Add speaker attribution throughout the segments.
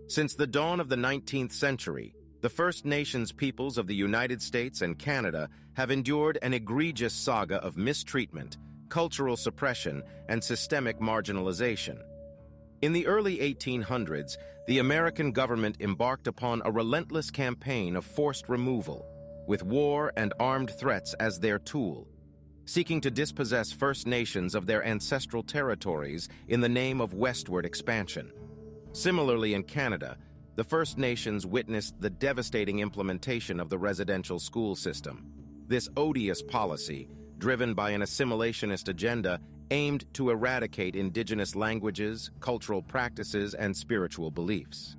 Speaker 1: Since the dawn of the 19th century, the First Nations peoples of the United States and Canada have endured an egregious saga of mistreatment, cultural suppression, and systemic marginalization. In the early 1800s, the American government embarked upon a relentless campaign of forced removal, with war and armed threats as their tool, seeking to dispossess First Nations of their ancestral territories in the name of westward expansion. Similarly, in Canada, the First Nations witnessed the devastating implementation of the residential school system. This odious policy, driven by an assimilationist agenda, aimed to eradicate Indigenous languages, cultural practices, and spiritual beliefs.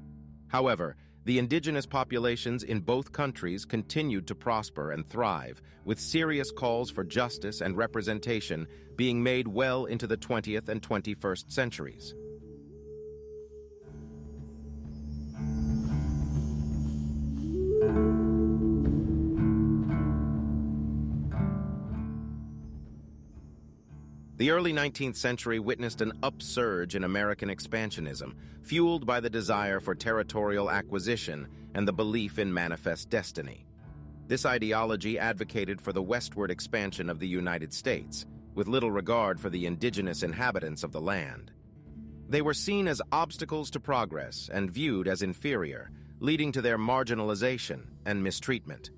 Speaker 1: However, the Indigenous populations in both countries continued to prosper and thrive, with serious calls for justice and representation being made well into the 20th and 21st centuries. The early 19th century witnessed an upsurge in American expansionism, fueled by the desire for territorial acquisition and the belief in manifest destiny. This ideology advocated for the westward expansion of the United States, with little regard for the indigenous inhabitants of the land. They were seen as obstacles to progress and viewed as inferior, leading to their marginalization and mistreatment.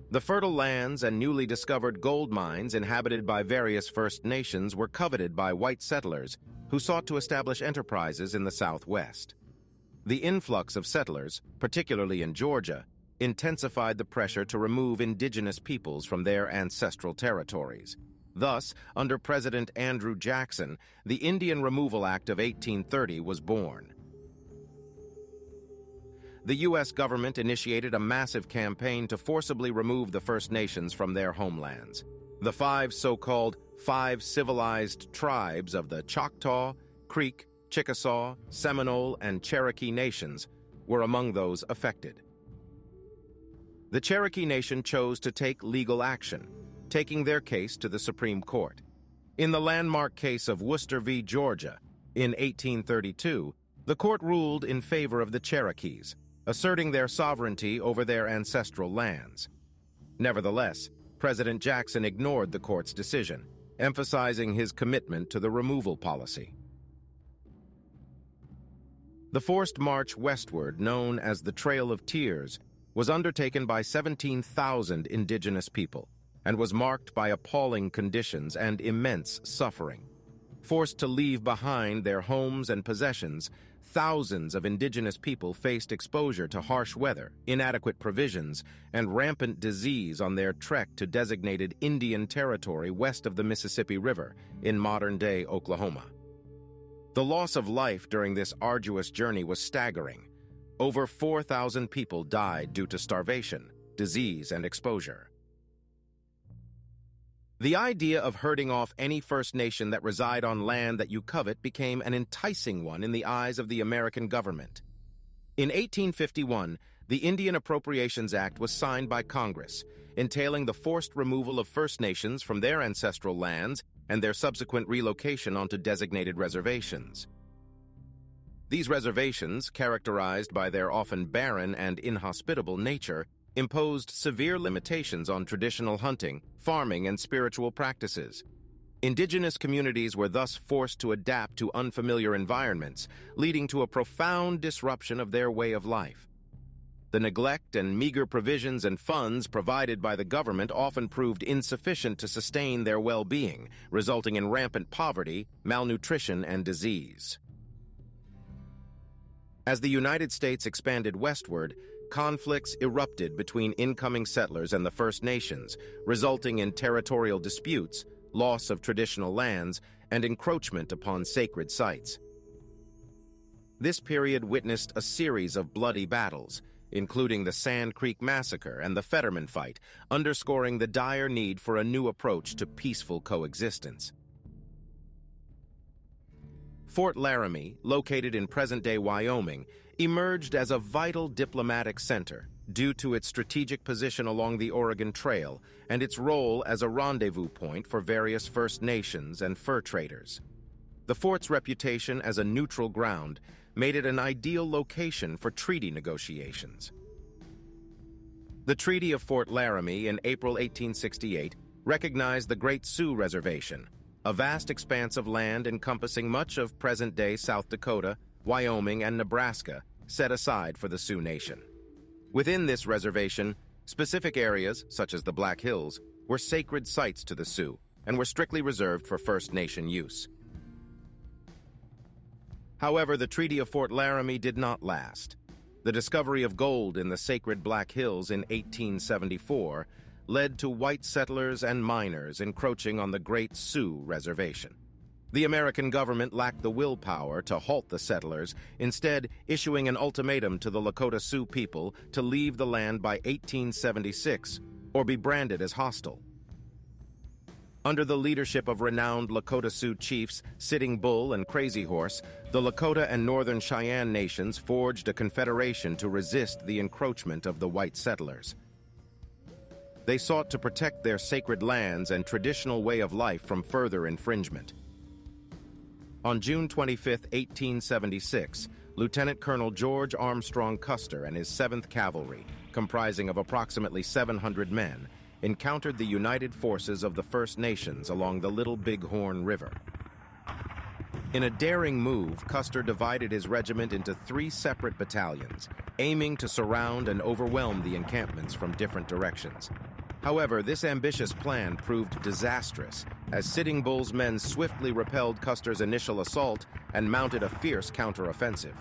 Speaker 1: The fertile lands and newly discovered gold mines inhabited by various First Nations were coveted by white settlers who sought to establish enterprises in the Southwest. The influx of settlers, particularly in Georgia, intensified the pressure to remove indigenous peoples from their ancestral territories. Thus, under President Andrew Jackson, the Indian Removal Act of 1830 was born. The U.S. government initiated a massive campaign to forcibly remove the First Nations from their homelands. The five so-called Five Civilized Tribes of the Choctaw, Creek, Chickasaw, Seminole, and Cherokee nations were among those affected. The Cherokee Nation chose to take legal action, taking their case to the Supreme Court. In the landmark case of Worcester v. Georgia, in 1832, the court ruled in favor of the Cherokees, asserting their sovereignty over their ancestral lands. Nevertheless, President Jackson ignored the court's decision, emphasizing his commitment to the removal policy. The forced march westward, known as the Trail of Tears, was undertaken by 17,000 indigenous people and was marked by appalling conditions and immense suffering. Forced to leave behind their homes and possessions, thousands of indigenous people faced exposure to harsh weather, inadequate provisions, and rampant disease on their trek to designated Indian Territory west of the Mississippi River in modern-day Oklahoma. The loss of life during this arduous journey was staggering. Over 4,000 people died due to starvation, disease, and exposure. The idea of herding off any First Nation that reside on land that you covet became an enticing one in the eyes of the American government. In 1851, the Indian Appropriations Act was signed by Congress, entailing the forced removal of First Nations from their ancestral lands and their subsequent relocation onto designated reservations. These reservations, characterized by their often barren and inhospitable nature, imposed severe limitations on traditional hunting, farming, and spiritual practices. Indigenous communities were thus forced to adapt to unfamiliar environments, leading to a profound disruption of their way of life. The neglect and meager provisions and funds provided by the government often proved insufficient to sustain their well-being, resulting in rampant poverty, malnutrition, and disease. As the United States expanded westward, conflicts erupted between incoming settlers and the First Nations, resulting in territorial disputes, loss of traditional lands, and encroachment upon sacred sites. This period witnessed a series of bloody battles, including the Sand Creek Massacre and the Fetterman Fight, underscoring the dire need for a new approach to peaceful coexistence. Fort Laramie, located in present-day Wyoming, emerged as a vital diplomatic center due to its strategic position along the Oregon Trail and its role as a rendezvous point for various First Nations and fur traders. The fort's reputation as a neutral ground made it an ideal location for treaty negotiations. The Treaty of Fort Laramie in April 1868 recognized the Great Sioux Reservation, a vast expanse of land encompassing much of present-day South Dakota, Wyoming, and Nebraska, set aside for the Sioux Nation. Within this reservation, specific areas, such as the Black Hills, were sacred sites to the Sioux and were strictly reserved for First Nation use. However, the Treaty of Fort Laramie did not last. The discovery of gold in the sacred Black Hills in 1874 led to white settlers and miners encroaching on the Great Sioux Reservation. The American government lacked the willpower to halt the settlers, instead issuing an ultimatum to the Lakota Sioux people to leave the land by 1876 or be branded as hostile. Under the leadership of renowned Lakota Sioux chiefs Sitting Bull and Crazy Horse, the Lakota and Northern Cheyenne nations forged a confederation to resist the encroachment of the white settlers. They sought to protect their sacred lands and traditional way of life from further infringement. On June 25, 1876, Lieutenant Colonel George Armstrong Custer and his 7th Cavalry, comprising of approximately 700 men, encountered the united forces of the First Nations along the Little Bighorn River. In a daring move, Custer divided his regiment into 3 separate battalions, aiming to surround and overwhelm the encampments from different directions. However, this ambitious plan proved disastrous, as Sitting Bull's men swiftly repelled Custer's initial assault and mounted a fierce counteroffensive.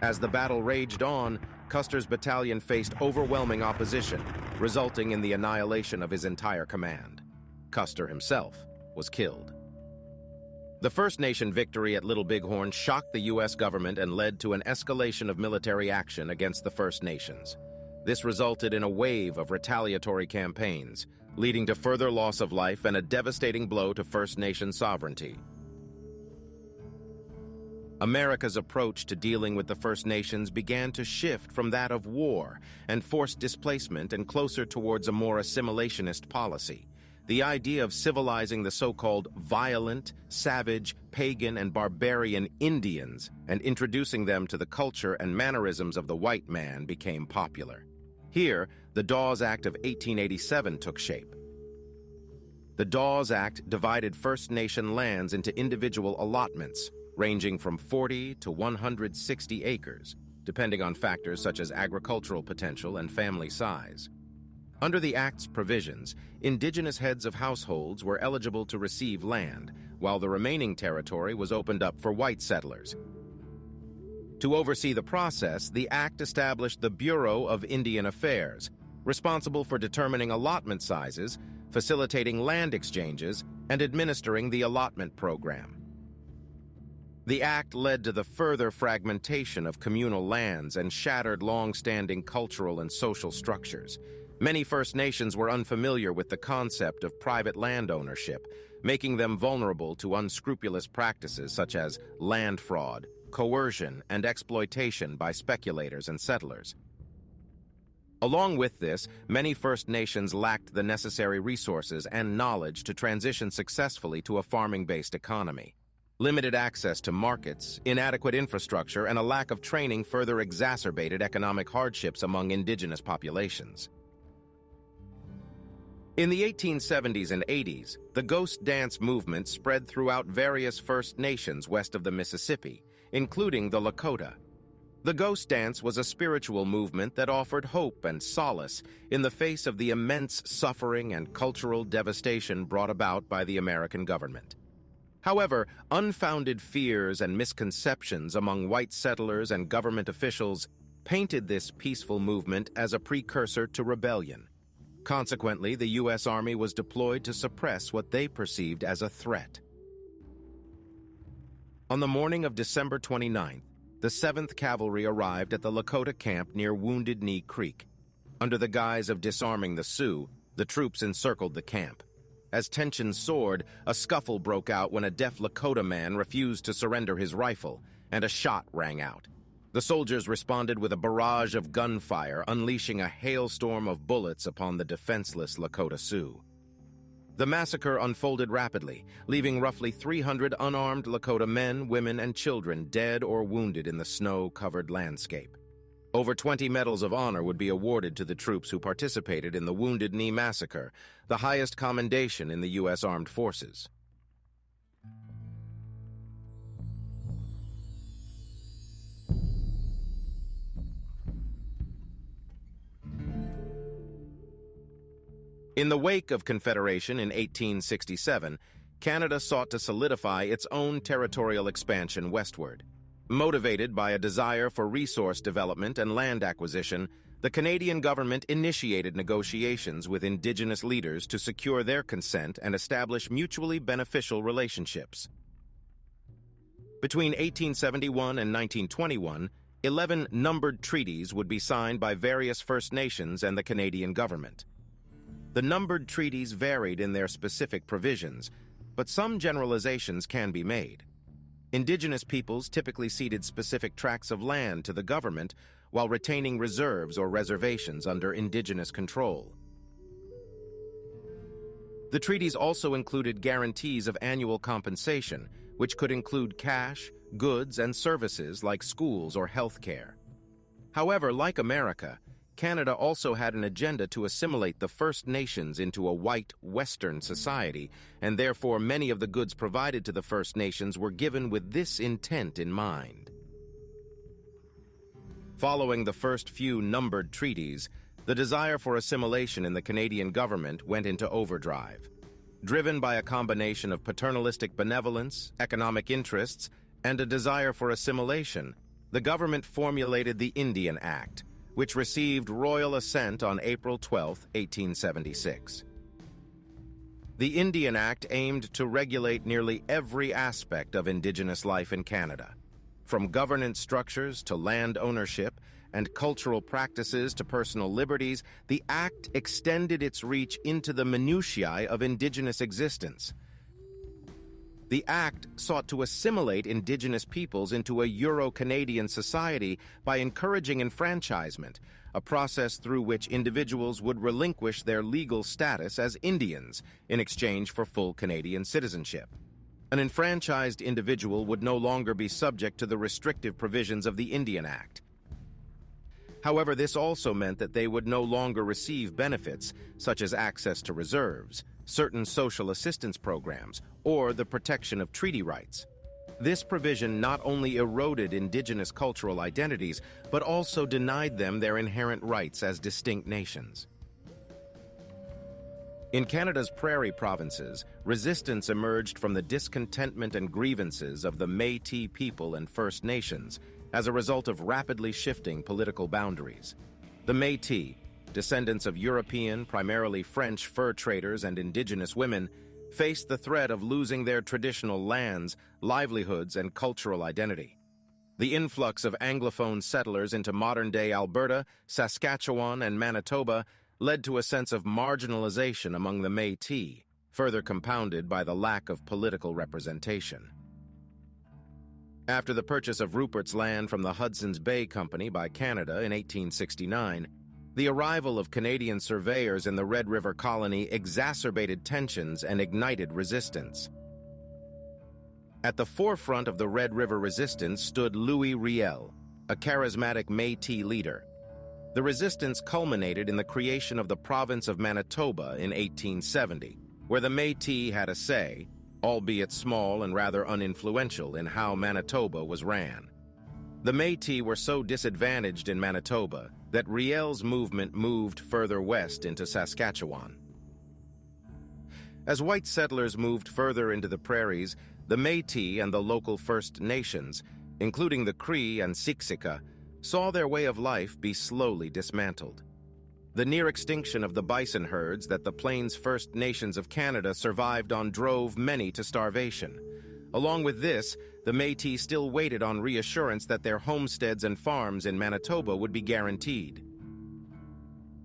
Speaker 1: As the battle raged on, Custer's battalion faced overwhelming opposition, resulting in the annihilation of his entire command. Custer himself was killed. The First Nation victory at Little Bighorn shocked the U.S. government and led to an escalation of military action against the First Nations. This resulted in a wave of retaliatory campaigns, leading to further loss of life and a devastating blow to First Nation sovereignty. America's approach to dealing with the First Nations began to shift from that of war and forced displacement and closer towards a more assimilationist policy. The idea of civilizing the so-called violent, savage, pagan, and barbarian Indians and introducing them to the culture and mannerisms of the white man became popular. Here, the Dawes Act of 1887 took shape. The Dawes Act divided First Nation lands into individual allotments, ranging from 40 to 160 acres, depending on factors such as agricultural potential and family size. Under the Act's provisions, indigenous heads of households were eligible to receive land, while the remaining territory was opened up for white settlers. To oversee the process, the Act established the Bureau of Indian Affairs, responsible for determining allotment sizes, facilitating land exchanges, and administering the allotment program. The Act led to the further fragmentation of communal lands and shattered long-standing cultural and social structures. Many First Nations were unfamiliar with the concept of private land ownership, making them vulnerable to unscrupulous practices such as land fraud, coercion, and exploitation by speculators and settlers. Along with this, many First Nations lacked the necessary resources and knowledge to transition successfully to a farming-based economy. Limited access to markets, inadequate infrastructure, and a lack of training further exacerbated economic hardships among indigenous populations. In the 1870s and 80s, the ghost dance movement spread throughout various First Nations west of the Mississippi, including the Lakota. The ghost dance was a spiritual movement that offered hope and solace in the face of the immense suffering and cultural devastation brought about by the American government. However, unfounded fears and misconceptions among white settlers and government officials painted this peaceful movement as a precursor to rebellion. Consequently, the U.S. Army was deployed to suppress what they perceived as a threat. On the morning of December 29th, the 7th Cavalry arrived at the Lakota camp near Wounded Knee Creek. Under the guise of disarming the Sioux, the troops encircled the camp. As tensions soared, a scuffle broke out when a deaf Lakota man refused to surrender his rifle, and a shot rang out. The soldiers responded with a barrage of gunfire, unleashing a hailstorm of bullets upon the defenseless Lakota Sioux. The massacre unfolded rapidly, leaving roughly 300 unarmed Lakota men, women, and children dead or wounded in the snow-covered landscape. Over 20 medals of honor would be awarded to the troops who participated in the Wounded Knee Massacre, the highest commendation in the U.S. Armed Forces. In the wake of Confederation in 1867, Canada sought to solidify its own territorial expansion westward. Motivated by a desire for resource development and land acquisition, the Canadian government initiated negotiations with Indigenous leaders to secure their consent and establish mutually beneficial relationships. Between 1871 and 1921, 11 numbered treaties would be signed by various First Nations and the Canadian government. The numbered treaties varied in their specific provisions, but some generalizations can be made. Indigenous peoples typically ceded specific tracts of land to the government while retaining reserves or reservations under Indigenous control. The treaties also included guarantees of annual compensation, which could include cash, goods, and services like schools or health care. However, like America, Canada also had an agenda to assimilate the First Nations into a white, Western society, and therefore many of the goods provided to the First Nations were given with this intent in mind. Following the first few numbered treaties, the desire for assimilation in the Canadian government went into overdrive. Driven by a combination of paternalistic benevolence, economic interests, and a desire for assimilation, the government formulated the Indian Act, which received royal assent on April 12, 1876. The Indian Act aimed to regulate nearly every aspect of Indigenous life in Canada, from governance structures to land ownership and cultural practices to personal liberties. The Act extended its reach into the minutiae of Indigenous existence. The Act sought to assimilate Indigenous peoples into a Euro-Canadian society by encouraging enfranchisement, a process through which individuals would relinquish their legal status as Indians in exchange for full Canadian citizenship. An enfranchised individual would no longer be subject to the restrictive provisions of the Indian Act. However, this also meant that they would no longer receive benefits such as access to reserves, certain social assistance programs, or the protection of treaty rights. This provision not only eroded Indigenous cultural identities, but also denied them their inherent rights as distinct nations. In Canada's prairie provinces, resistance emerged from the discontentment and grievances of the Métis people and First Nations as a result of rapidly shifting political boundaries. The Métis, descendants of European, primarily French fur traders and Indigenous women, faced the threat of losing their traditional lands, livelihoods, and cultural identity. The influx of Anglophone settlers into modern-day Alberta, Saskatchewan, and Manitoba led to a sense of marginalization among the Métis, further compounded by the lack of political representation. After the purchase of Rupert's Land from the Hudson's Bay Company by Canada in 1869, the arrival of Canadian surveyors in the Red River Colony exacerbated tensions and ignited resistance. At the forefront of the Red River resistance stood Louis Riel, a charismatic Métis leader. The resistance culminated in the creation of the province of Manitoba in 1870, where the Métis had a say, albeit small and rather uninfluential, in how Manitoba was ran. The Métis were so disadvantaged in Manitoba that Riel's movement moved further west into Saskatchewan. As white settlers moved further into the prairies, the Métis and the local First Nations, including the Cree and Siksika, saw their way of life be slowly dismantled. The near extinction of the bison herds that the Plains First Nations of Canada survived on drove many to starvation. Along with this, the Métis still waited on reassurance that their homesteads and farms in Manitoba would be guaranteed.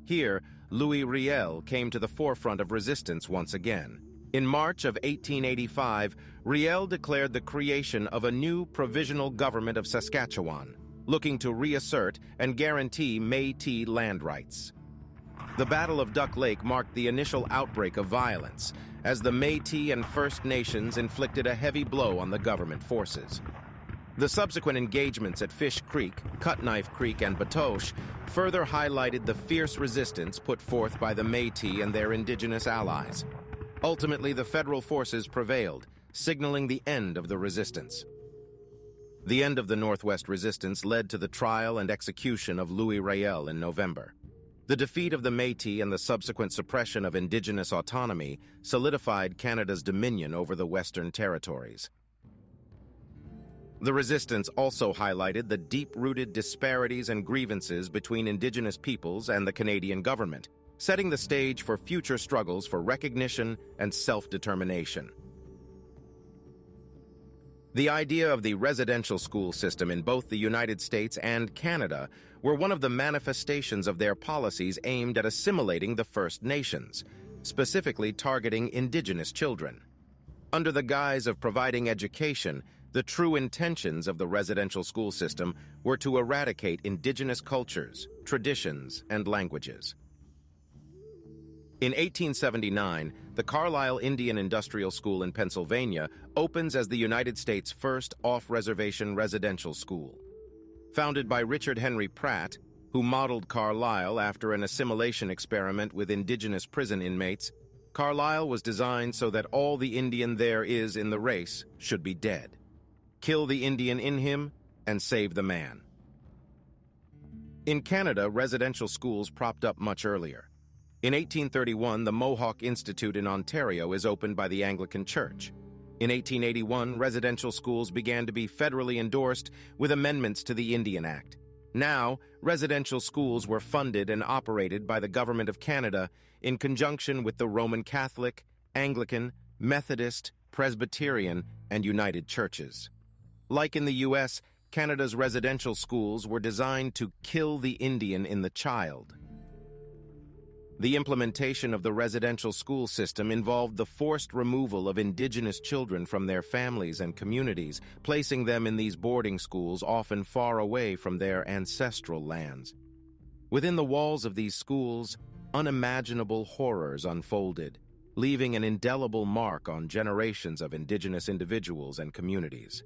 Speaker 1: Here, Louis Riel came to the forefront of resistance once again. In March of 1885, Riel declared the creation of a new provisional government of Saskatchewan, looking to reassert and guarantee Métis land rights. The Battle of Duck Lake marked the initial outbreak of violence, as the Métis and First Nations inflicted a heavy blow on the government forces. The subsequent engagements at Fish Creek, Cutknife Creek, and Batoche further highlighted the fierce resistance put forth by the Métis and their indigenous allies. Ultimately, the federal forces prevailed, signaling the end of the resistance. The end of the Northwest Resistance led to the trial and execution of Louis Riel in November. The defeat of the Métis and the subsequent suppression of indigenous autonomy solidified Canada's dominion over the Western Territories. The resistance also highlighted the deep-rooted disparities and grievances between Indigenous peoples and the Canadian government, setting the stage for future struggles for recognition and self-determination. The idea of the residential school system in both the United States and Canada were one of the manifestations of their policies aimed at assimilating the First Nations, specifically targeting Indigenous children. Under the guise of providing education, the true intentions of the residential school system were to eradicate Indigenous cultures, traditions, and languages. In 1879, the Carlisle Indian Industrial School in Pennsylvania opens as the United States' first off-reservation residential school. Founded by Richard Henry Pratt, who modeled Carlisle after an assimilation experiment with Indigenous prison inmates, Carlisle was designed so that all the Indian there is in the race should be dead. Kill the Indian in him and save the man. In Canada, residential schools propped up much earlier. In 1831, the Mohawk Institute in Ontario is opened by the Anglican Church. In 1881, residential schools began to be federally endorsed with amendments to the Indian Act. Now, residential schools were funded and operated by the Government of Canada in conjunction with the Roman Catholic, Anglican, Methodist, Presbyterian, and United Churches. Like in the U.S., Canada's residential schools were designed to kill the Indian in the child. The implementation of the residential school system involved the forced removal of Indigenous children from their families and communities, placing them in these boarding schools often far away from their ancestral lands. Within the walls of these schools, unimaginable horrors unfolded, leaving an indelible mark on generations of Indigenous individuals and communities.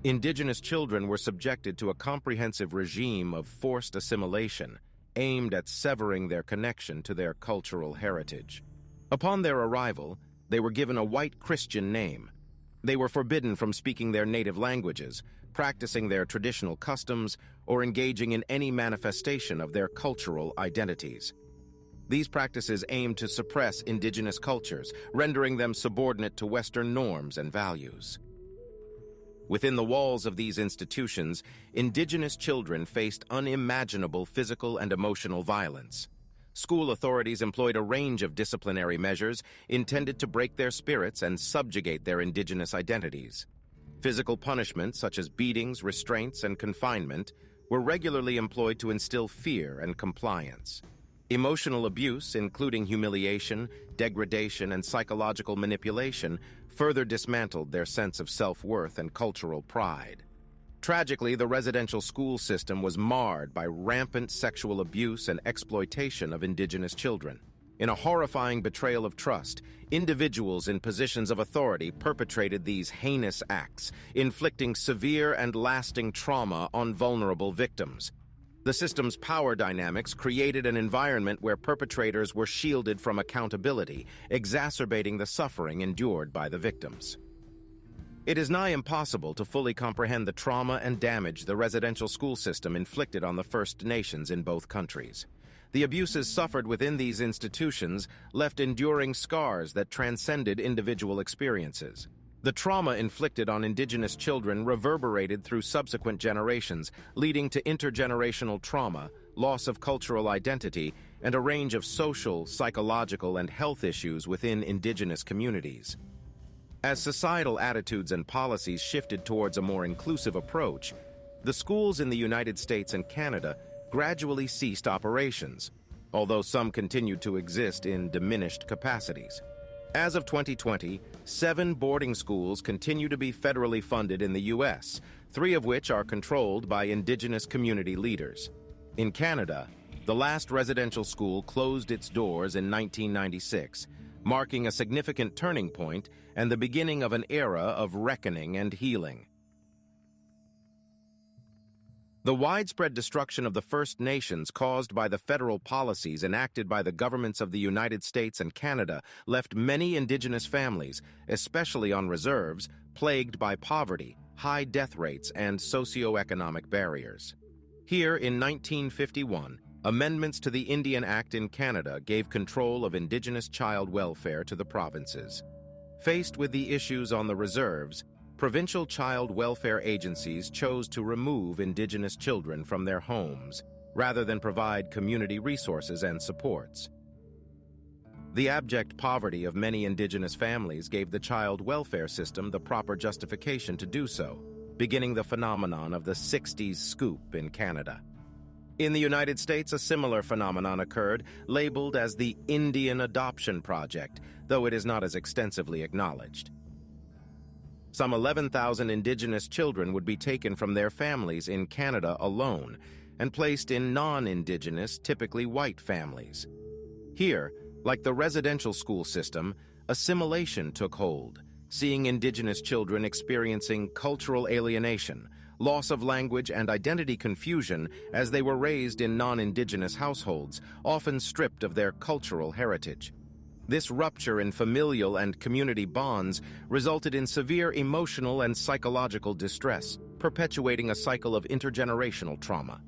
Speaker 1: Indigenous children were subjected to a comprehensive regime of forced assimilation, aimed at severing their connection to their cultural heritage. Upon their arrival, they were given a white Christian name. They were forbidden from speaking their native languages, practicing their traditional customs, or engaging in any manifestation of their cultural identities. These practices aimed to suppress Indigenous cultures, rendering them subordinate to Western norms and values. Within the walls of these institutions, Indigenous children faced unimaginable physical and emotional violence. School authorities employed a range of disciplinary measures intended to break their spirits and subjugate their Indigenous identities. Physical punishments such as beatings, restraints, and confinement were regularly employed to instill fear and compliance. Emotional abuse, including humiliation, degradation, and psychological manipulation, further dismantled their sense of self-worth and cultural pride. Tragically, the residential school system was marred by rampant sexual abuse and exploitation of Indigenous children. In a horrifying betrayal of trust, individuals in positions of authority perpetrated these heinous acts, inflicting severe and lasting trauma on vulnerable victims. The system's power dynamics created an environment where perpetrators were shielded from accountability, exacerbating the suffering endured by the victims. It is nigh impossible to fully comprehend the trauma and damage the residential school system inflicted on the First Nations in both countries. The abuses suffered within these institutions left enduring scars that transcended individual experiences. The trauma inflicted on Indigenous children reverberated through subsequent generations, leading to intergenerational trauma, loss of cultural identity, and a range of social, psychological, and health issues within Indigenous communities. As societal attitudes and policies shifted towards a more inclusive approach, the schools in the United States and Canada gradually ceased operations, although some continued to exist in diminished capacities. As of 2020, 7 boarding schools continue to be federally funded in the U.S., 3 of which are controlled by Indigenous community leaders. In Canada, The last residential school closed its doors in 1996, marking a significant turning point and the beginning of an era of reckoning and healing. The widespread destruction of the First Nations caused by the federal policies enacted by the governments of the United States and Canada left many Indigenous families, especially on reserves, plagued by poverty, high death rates, and socioeconomic barriers. Here, in 1951, amendments to the Indian Act in Canada gave control of Indigenous child welfare to the provinces. Faced with the issues on the reserves, provincial child welfare agencies chose to remove Indigenous children from their homes, rather than provide community resources and supports. The abject poverty of many Indigenous families gave the child welfare system the proper justification to do so, beginning the phenomenon of the 60s scoop in Canada. In the United States, a similar phenomenon occurred, labeled as the Indian Adoption Project, though it is not as extensively acknowledged. Some 11,000 Indigenous children would be taken from their families in Canada alone and placed in non-Indigenous, typically white families. Here, like the residential school system, assimilation took hold, seeing Indigenous children experiencing cultural alienation, loss of language, and identity confusion as they were raised in non-Indigenous households, often stripped of their cultural heritage. This rupture in familial and community bonds resulted in severe emotional and psychological distress, perpetuating a cycle of intergenerational trauma.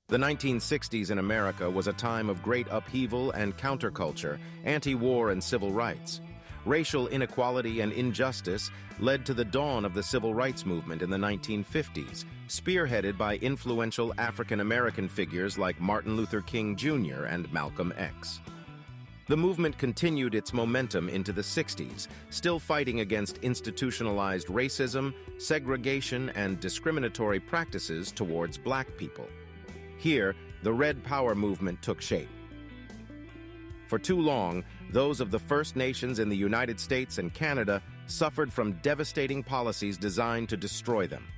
Speaker 1: The 1960s in America was a time of great upheaval and counterculture, anti-war and civil rights. Racial inequality and injustice led to the dawn of the civil rights movement in the 1950s, spearheaded by influential African-American figures like Martin Luther King Jr. and Malcolm X. The movement continued its momentum into the 60s, still fighting against institutionalized racism, segregation, and discriminatory practices towards black people. Here, the Red Power movement took shape. For too long, those of the First Nations in the United States and Canada suffered from devastating policies designed to destroy them.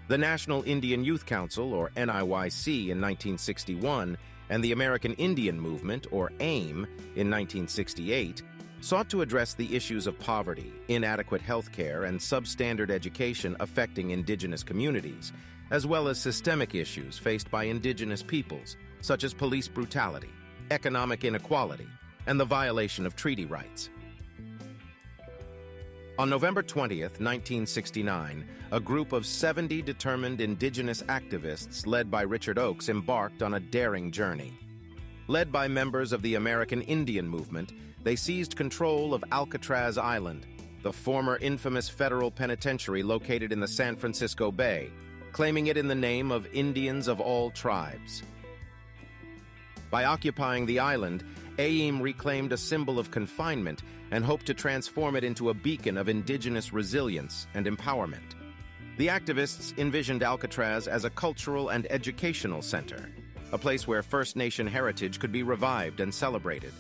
Speaker 1: The National Indian Youth Council, or NIYC, in 1961, and the American Indian Movement, or AIM, in 1968, sought to address the issues of poverty, inadequate health care, and substandard education affecting Indigenous communities, as well as systemic issues faced by Indigenous peoples, such as police brutality, economic inequality, and the violation of treaty rights. On November 20th, 1969, a group of 70 determined Indigenous activists led by Richard Oakes embarked on a daring journey. Led by members of the American Indian Movement, they seized control of Alcatraz Island, the former infamous federal penitentiary located in the San Francisco Bay, claiming it in the name of Indians of all tribes. By occupying the island, AIM reclaimed a symbol of confinement and hoped to transform it into a beacon of Indigenous resilience and empowerment. The activists envisioned Alcatraz as a cultural and educational center, a place where First Nation heritage could be revived and celebrated.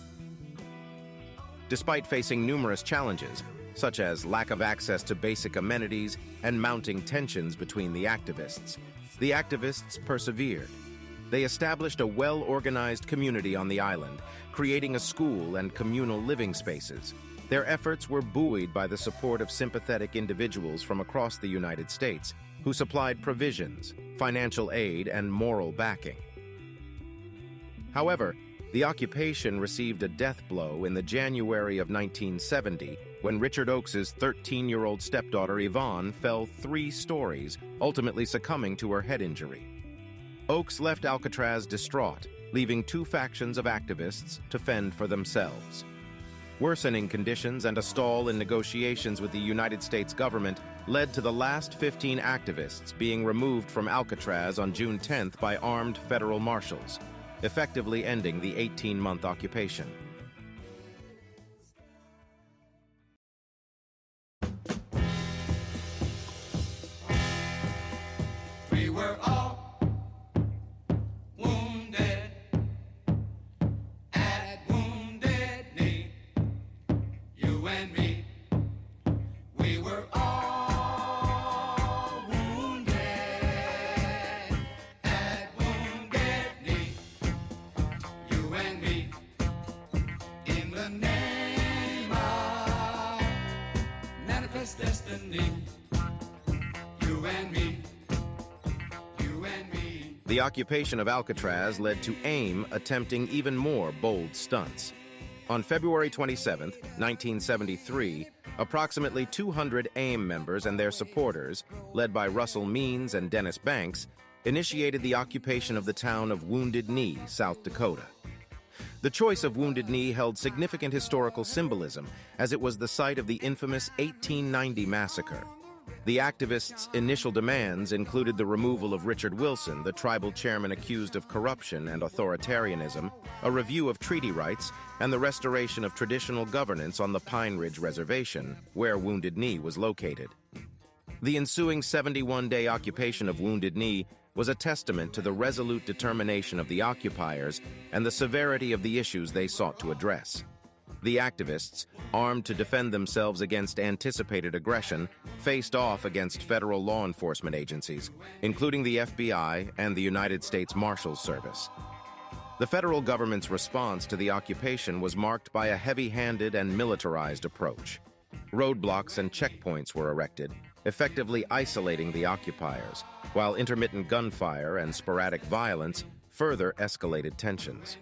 Speaker 1: Despite facing numerous challenges, such as lack of access to basic amenities and mounting tensions between the activists persevered. They established a well-organized community on the island, creating a school and communal living spaces. Their efforts were buoyed by the support of sympathetic individuals from across the United States, who supplied provisions, financial aid, and moral backing. However, the occupation received a death blow in the January of 1970 when Richard Oakes' 13-year-old stepdaughter Yvonne fell 3 stories, ultimately succumbing to her head injury. Oakes left Alcatraz distraught, leaving 2 factions of activists to fend for themselves. Worsening conditions and a stall in negotiations with the United States government led to the last 15 activists being removed from Alcatraz on June 10th by armed federal marshals, effectively ending the 18-month occupation.
Speaker 2: We were all wounded at Wounded Knee. destiny. You and me. You and me.
Speaker 1: The occupation of Alcatraz led to AIM attempting even more bold stunts. On February 27, 1973, approximately 200 AIM members and their supporters, led by Russell Means and Dennis Banks, initiated the occupation of the town of Wounded Knee, South Dakota. The choice of Wounded Knee held significant historical symbolism, as it was the site of the infamous 1890 massacre. The activists' initial demands included the removal of Richard Wilson, the tribal chairman accused of corruption and authoritarianism, a review of treaty rights, and the restoration of traditional governance on the Pine Ridge Reservation, where Wounded Knee was located. The ensuing 71-day occupation of Wounded Knee was a testament to the resolute determination of the occupiers and the severity of the issues they sought to address. The activists, armed to defend themselves against anticipated aggression, faced off against federal law enforcement agencies, including the FBI and the United States Marshals Service. The federal government's response to the occupation was marked by a heavy-handed and militarized approach. Roadblocks and checkpoints were erected, effectively isolating the occupiers, while intermittent gunfire and sporadic violence further escalated tensions.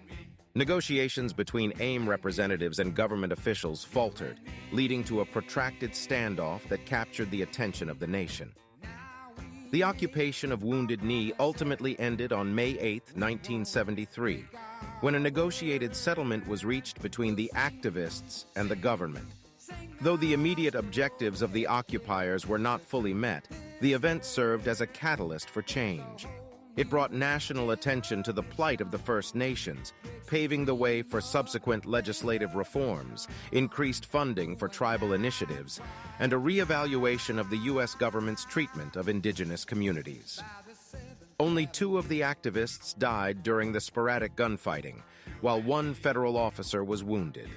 Speaker 1: Negotiations between AIM representatives and government officials faltered, leading to a protracted standoff that captured the attention of the nation. The occupation of Wounded Knee ultimately ended on May 8, 1973, when a negotiated settlement was reached between the activists and the government. Though the immediate objectives of the occupiers were not fully met, the event served as a catalyst for change. It brought national attention to the plight of the First Nations, paving the way for subsequent legislative reforms, increased funding for tribal initiatives, and a re-evaluation of the U.S. government's treatment of indigenous communities. Only 2 of the activists died during the sporadic gunfighting, while 1 federal officer was wounded.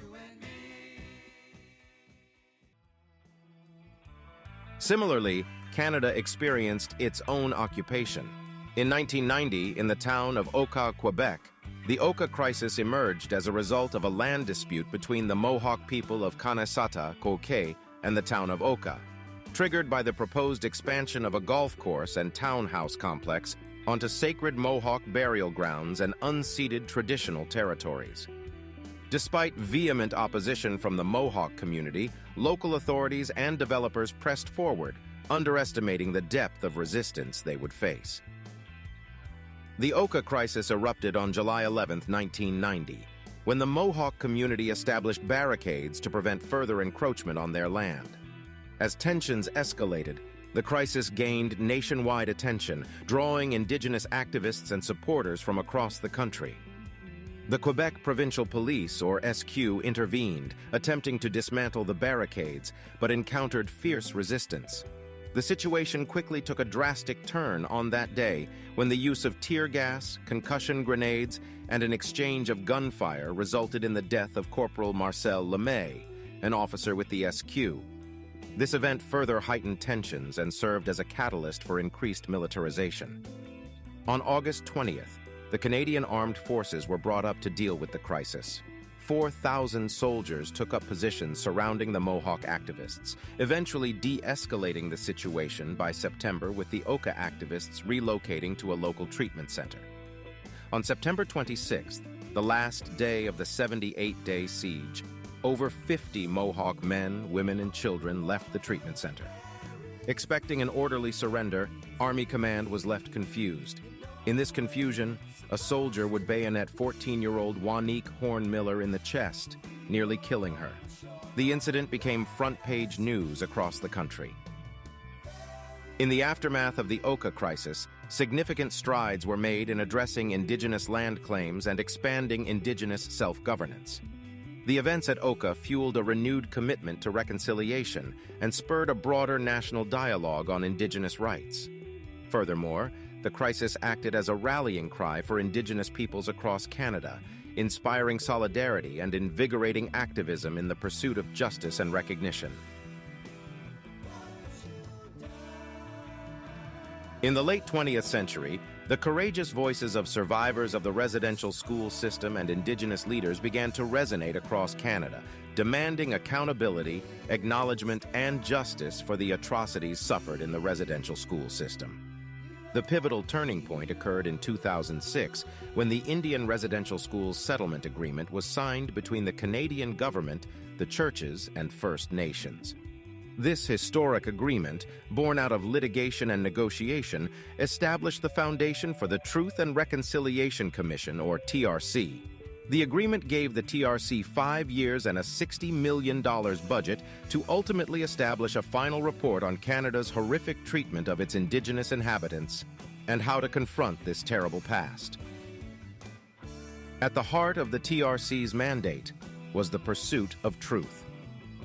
Speaker 1: Similarly, Canada experienced its own occupation. In 1990, in the town of Oka, Quebec, the Oka crisis emerged as a result of a land dispute between the Mohawk people of Kanesata, Quebec, and the town of Oka, triggered by the proposed expansion of a golf course and townhouse complex onto sacred Mohawk burial grounds and unceded traditional territories. Despite vehement opposition from the Mohawk community, local authorities and developers pressed forward, underestimating the depth of resistance they would face. The Oka crisis erupted on July 11, 1990, when the Mohawk community established barricades to prevent further encroachment on their land. As tensions escalated, the crisis gained nationwide attention, drawing indigenous activists and supporters from across the country. The Quebec Provincial Police, or SQ, intervened, attempting to dismantle the barricades, but encountered fierce resistance. The situation quickly took a drastic turn on that day when the use of tear gas, concussion grenades, and an exchange of gunfire resulted in the death of Corporal Marcel Lemay, an officer with the SQ. This event further heightened tensions and served as a catalyst for increased militarization. On August 20th, the Canadian Armed Forces were brought up to deal with the crisis. 4,000 soldiers took up positions surrounding the Mohawk activists, eventually de-escalating the situation by September with the Oka activists relocating to a local treatment center. On September 26th, the last day of the 78-day siege, over 50 Mohawk men, women, and children left the treatment center. Expecting an orderly surrender, Army Command was left confused. In this confusion, a soldier would bayonet 14-year-old Wanique Horn Miller in the chest, nearly killing her. The incident became front-page news across the country. In the aftermath of the Oka crisis, significant strides were made in addressing indigenous land claims and expanding indigenous self-governance. The events at Oka fueled a renewed commitment to reconciliation and spurred a broader national dialogue on indigenous rights. Furthermore, the crisis acted as a rallying cry for indigenous peoples across Canada, inspiring solidarity and invigorating activism in the pursuit of justice and recognition. In the late 20th century, the courageous voices of survivors of the residential school system and Indigenous leaders began to resonate across Canada, demanding accountability, acknowledgement, and justice for the atrocities suffered in the residential school system. The pivotal turning point occurred in 2006 when the Indian Residential Schools Settlement Agreement was signed between the Canadian government, the churches, and First Nations. This historic agreement, born out of litigation and negotiation, established the foundation for the Truth and Reconciliation Commission, or TRC. The agreement gave the TRC 5 years and a $60 million budget to ultimately establish a final report on Canada's horrific treatment of its Indigenous inhabitants and how to confront this terrible past. At the heart of the TRC's mandate was the pursuit of truth.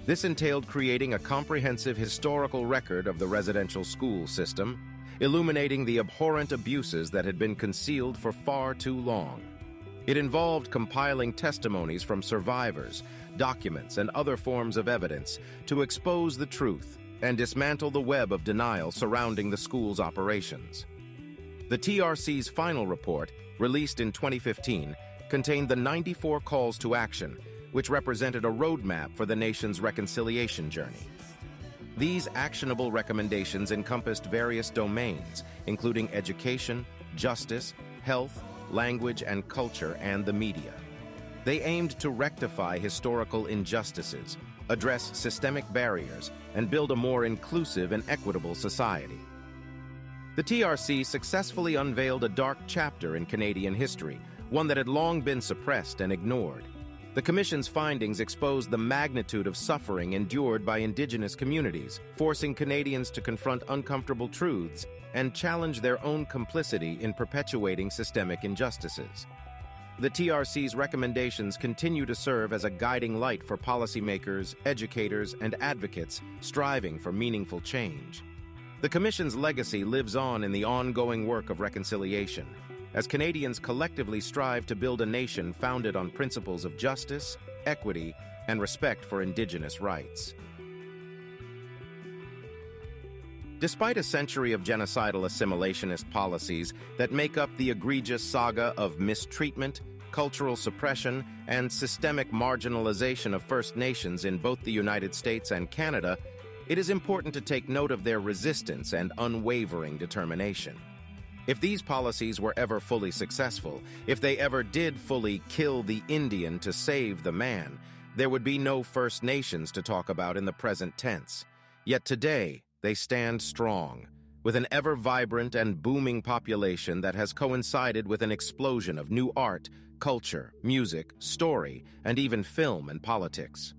Speaker 1: This entailed creating a comprehensive historical record of the residential school system, illuminating the abhorrent abuses that had been concealed for far too long. It involved compiling testimonies from survivors, documents, and other forms of evidence to expose the truth and dismantle the web of denial surrounding the school's operations. The TRC's final report, released in 2015, contained the 94 calls to action, which represented a roadmap for the nation's reconciliation journey. These actionable recommendations encompassed various domains, including education, justice, health, language and culture, and the media. They aimed to rectify historical injustices, address systemic barriers, and build a more inclusive and equitable society. The TRC successfully unveiled a dark chapter in Canadian history, one that had long been suppressed and ignored. The Commission's findings exposed the magnitude of suffering endured by Indigenous communities, forcing Canadians to confront uncomfortable truths and challenge their own complicity in perpetuating systemic injustices. The TRC's recommendations continue to serve as a guiding light for policymakers, educators, and advocates striving for meaningful change. The Commission's legacy lives on in the ongoing work of reconciliation, as Canadians collectively strive to build a nation founded on principles of justice, equity, and respect for Indigenous rights. Despite a century of genocidal assimilationist policies that make up the egregious saga of mistreatment, cultural suppression, and systemic marginalization of First Nations in both the United States and Canada, it is important to take note of their resistance and unwavering determination. If these policies were ever fully successful, if they ever did fully kill the Indian to save the man, there would be no First Nations to talk about in the present tense. Yet today, they stand strong, with an ever-vibrant and booming population that has coincided with an explosion of new art, culture, music, story, and even film and politics.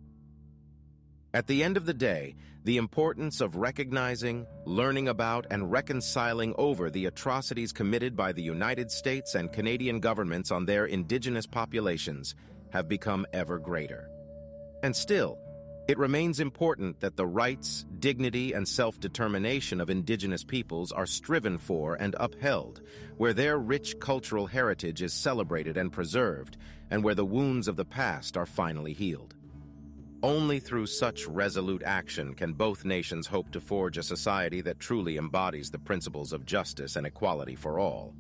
Speaker 1: At the end of the day, the importance of recognizing, learning about, and reconciling over the atrocities committed by the United States and Canadian governments on their Indigenous populations have become ever greater. And still, it remains important that the rights, dignity, and self-determination of Indigenous peoples are striven for and upheld, where their rich cultural heritage is celebrated and preserved, and where the wounds of the past are finally healed. Only through such resolute action can both nations hope to forge a society that truly embodies the principles of justice and equality for all.